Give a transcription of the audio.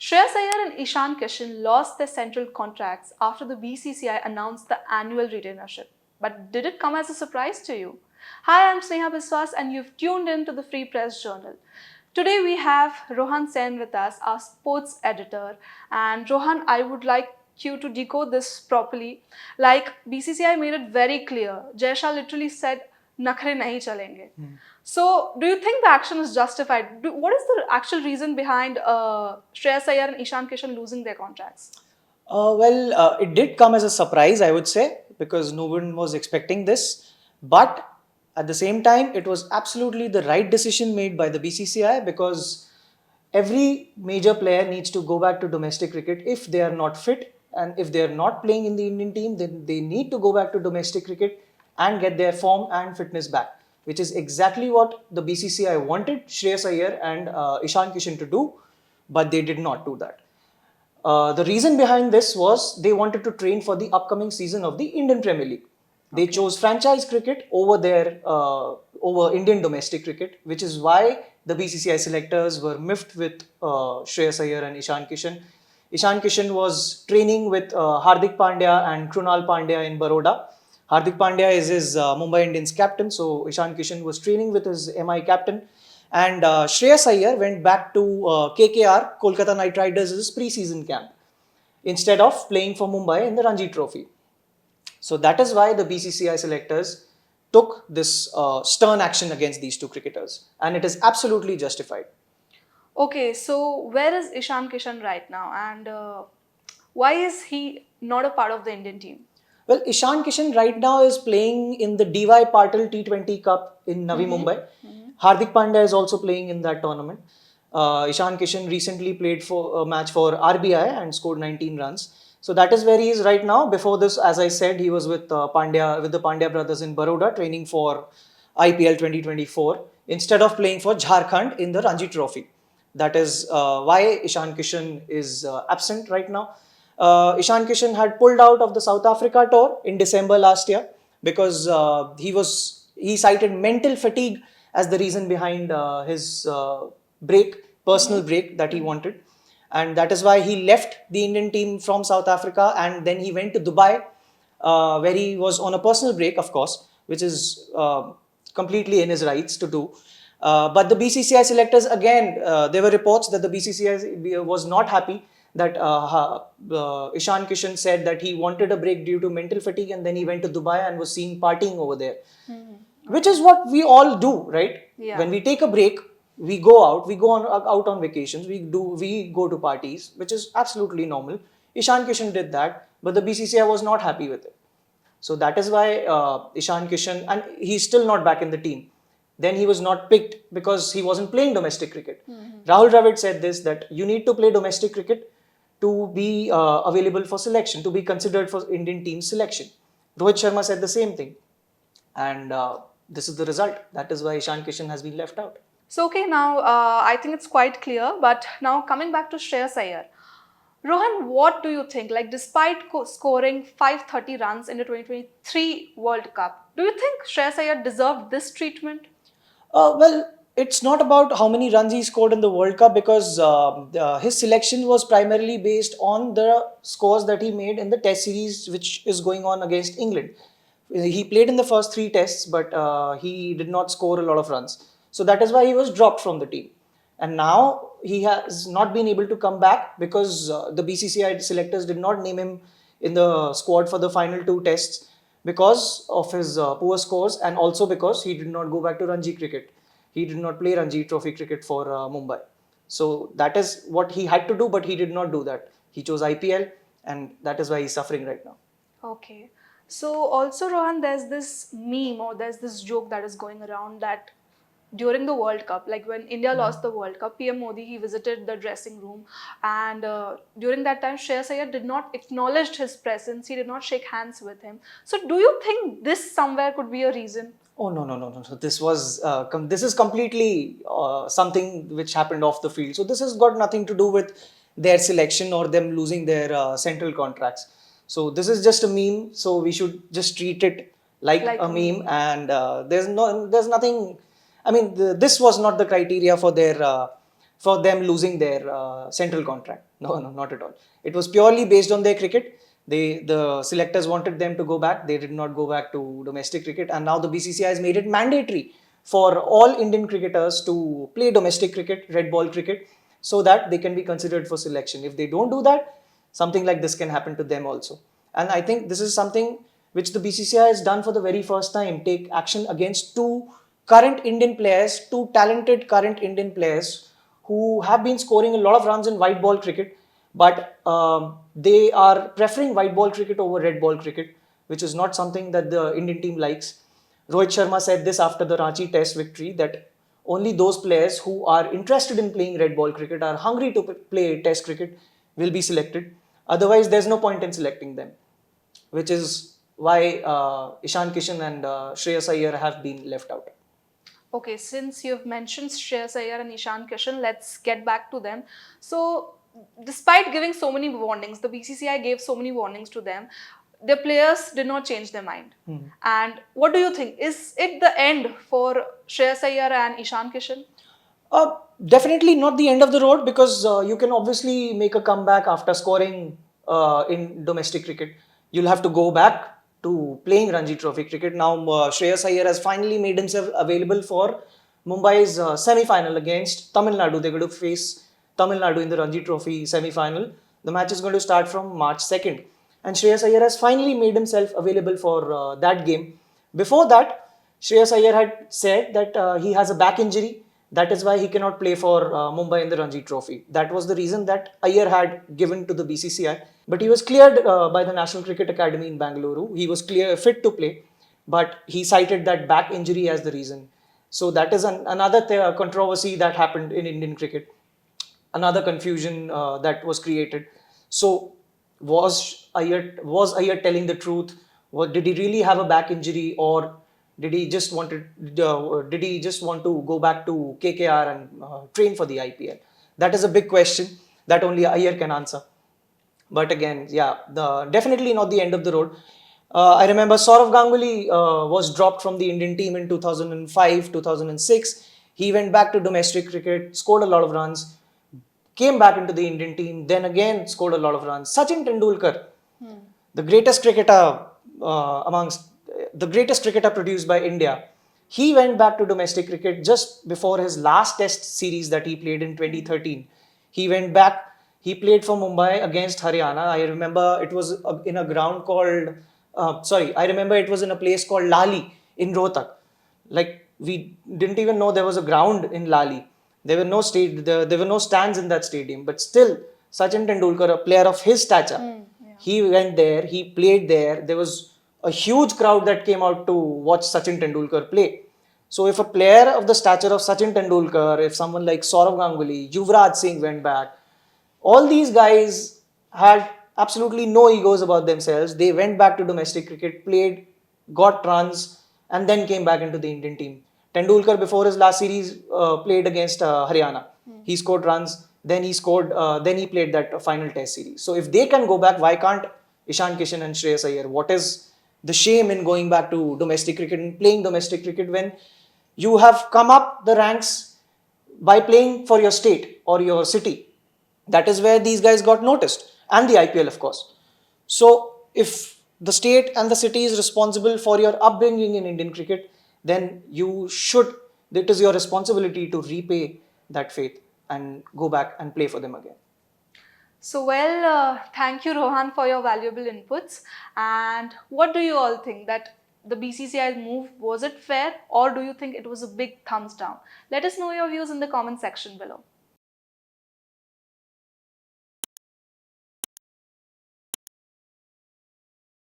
Shreyas Iyer and Ishan Kishan lost their central contracts after the BCCI announced the annual retainership. But did it come as a surprise to you? Hi, I'm Sneha Biswas and you've tuned in to the Free Press Journal. Today we have Rohan Sen with us, our sports editor. And Rohan, I would like you to decode this properly. Like BCCI made it very clear. Jay Shah literally said, "Nakhre nahi chalenge." So, do you think the action is justified? What is the actual reason behind Shreyas Iyer and Ishan Kishan losing their contracts? It did come as a surprise, I would say, because no one was expecting this. But at the same time, it was absolutely the right decision made by the BCCI, because every major player needs to go back to domestic cricket if they are not fit, and if they are not playing in the Indian team, then they need to go back to domestic cricket and get their form and fitness back, which is exactly what the BCCI wanted Shreyas Iyer and Ishan Kishan to do, but they did not do that. The reason behind this was they wanted to train for the upcoming season of the Indian Premier League. They chose franchise cricket over over Indian domestic cricket, which is why the BCCI selectors were miffed with Shreyas Iyer and Ishan Kishan. Ishan Kishan was training with Hardik Pandya and Krunal Pandya in Baroda. Hardik Pandya is his Mumbai Indians captain, so Ishan Kishan was training with his MI captain. And Shreyas Iyer went back to KKR, Kolkata Knight Riders' pre-season camp, instead of playing for Mumbai in the Ranji Trophy. So that is why the BCCI selectors took this stern action against these two cricketers, and it is absolutely justified. Okay, so where is Ishan Kishan right now, and why is he not a part of the Indian team? Well, Ishan Kishan right now is playing in the DY Patil T20 Cup in Navi Mumbai. Hardik Pandya is also playing in that tournament. Ishan Kishan recently played for a match for RBI and scored 19 runs. So that is where he is right now. Before this, as I said, he was with the Pandya brothers in Baroda, training for IPL 2024 instead of playing for Jharkhand in the Ranji Trophy. That is why Ishan Kishan is absent right now. Ishan Kishan had pulled out of the South Africa tour in December last year because he cited mental fatigue as the reason behind his personal break that he wanted, and that is why he left the Indian team from South Africa, and then he went to Dubai, where he was on a personal break, of course, which is completely in his rights to do. But the BCCI selectors, again, there were reports that the BCCI was not happy that Ishan Kishan said that he wanted a break due to mental fatigue, and then he went to Dubai and was seen partying over there, which is what we all do, right? Yeah. When we take a break, we go out, out on vacations, we go to parties, which is absolutely normal. Ishan Kishan did that, but the BCCI was not happy with it. So that is why Ishan Kishan, and he's still not back in the team. Then he was not picked because he wasn't playing domestic cricket. Rahul Dravid said this, that you need to play domestic cricket to be available for selection, to be considered for Indian team selection. Rohit Sharma said the same thing. And this is the result. That is why Ishan Kishan has been left out. So, okay, now I think it's quite clear, but now coming back to Shreyas Iyer. Rohan, what do you think? Like, despite scoring 530 runs in the 2023 World Cup, do you think Shreyas Iyer deserved this treatment? It's not about how many runs he scored in the World Cup, because his selection was primarily based on the scores that he made in the Test series, which is going on against England. He played in the first 3 tests, but he did not score a lot of runs. So that is why he was dropped from the team. And now he has not been able to come back because the BCCI selectors did not name him in the squad for the final 2 tests because of his poor scores, and also because he did not go back to Ranji cricket. He did not play Ranji Trophy cricket for Mumbai. So that is what he had to do, but he did not do that. He chose IPL, and that is why he's suffering right now. Okay. So also, Rohan, there's this meme or there's this joke that is going around that during the World Cup, like when India lost the World Cup, PM Modi, he visited the dressing room, and during that time, Shreyas Iyer did not acknowledge his presence. He did not shake hands with him. So do you think this somewhere could be a reason? Oh, no. So this is completely something which happened off the field. So this has got nothing to do with their selection or them losing their central contracts. So this is just a meme. So we should just treat it like a meme. And there's nothing. I mean, this was not the criteria for for them losing their central contract. No, no, not at all. It was purely based on their cricket. The selectors wanted them to go back. They did not go back to domestic cricket, and now the BCCI has made it mandatory for all Indian cricketers to play domestic cricket, red ball cricket, so that they can be considered for selection. If they don't do that, something like this can happen to them also. And I think this is something which the BCCI has done for the very first time, take action against two current Indian players, two talented current Indian players who have been scoring a lot of runs in white ball cricket, but they are preferring white ball cricket over red ball cricket, which is not something that the Indian team likes. Rohit Sharma said this after the Ranchi Test victory, that only those players who are interested in playing red ball cricket, are hungry to play Test cricket, will be selected. Otherwise, there's no point in selecting them, which is why Ishan Kishan and Shreyas Iyer have been left out. Okay, since you've mentioned Shreyas Iyer and Ishan Kishan, let's get back to them. So, despite giving so many warnings, the BCCI gave so many warnings to them, their players did not change their mind. And what do you think? Is it the end for Shreyas Iyer and Ishan Kishan? Definitely not the end of the road, because you can obviously make a comeback after scoring in domestic cricket. You'll have to go back to playing Ranji Trophy cricket. Now, Shreyas Iyer has finally made himself available for Mumbai's semi-final against Tamil Nadu. They're going to face Tamil Nadu in the Ranji Trophy semi-final. The match is going to start from March 2nd. And Shreyas Iyer has finally made himself available for that game. Before that, Shreyas Iyer had said that he has a back injury. That is why he cannot play for Mumbai in the Ranji Trophy. That was the reason that Iyer had given to the BCCI. But he was cleared by the National Cricket Academy in Bangalore. He was fit to play, but he cited that back injury as the reason. So that is another controversy that happened in Indian cricket. Another confusion that was created. So was Iyer telling the truth? Did he really have a back injury, or did he just want to go back to KKR and train for the IPL? That is a big question that only Iyer can answer. But again, yeah, definitely not the end of the road. I remember Saurav Ganguly was dropped from the Indian team in 2005, 2006. He went back to domestic cricket, scored a lot of runs, came back into the Indian team, then again scored a lot of runs. Sachin Tendulkar, the greatest cricketer the greatest cricketer produced by India, he went back to domestic cricket just before his last Test series that he played in 2013. He went back. He played for Mumbai against Haryana. I remember it was in a ground called. I remember it was in a place called Lali in Rohtak. Like, we didn't even know there was a ground in Lali. There were no there were no stands in that stadium. But still, Sachin Tendulkar, a player of his stature, he went there. He played there. There was a huge crowd that came out to watch Sachin Tendulkar play. So if a player of the stature of Sachin Tendulkar, if someone like Saurav Ganguly, Yuvraj Singh went back, all these guys had absolutely no egos about themselves. They went back to domestic cricket, played, got runs, and then came back into the Indian team. Tendulkar, before his last series, played against Haryana. He scored runs. Then he played that final Test series. So if they can go back, why can't Ishan Kishan and Shreyas Iyer? What is the shame in going back to domestic cricket and playing domestic cricket when you have come up the ranks by playing for your state or your city? That is where these guys got noticed, and the IPL, of course. So if the state and the city is responsible for your upbringing in Indian cricket, then it is your responsibility to repay that faith and go back and play for them again. So, thank you, Rohan, for your valuable inputs. And what do you all think? That the BCCI move, was it fair, or do you think it was a big thumbs down? Let us know your views in the comment section below.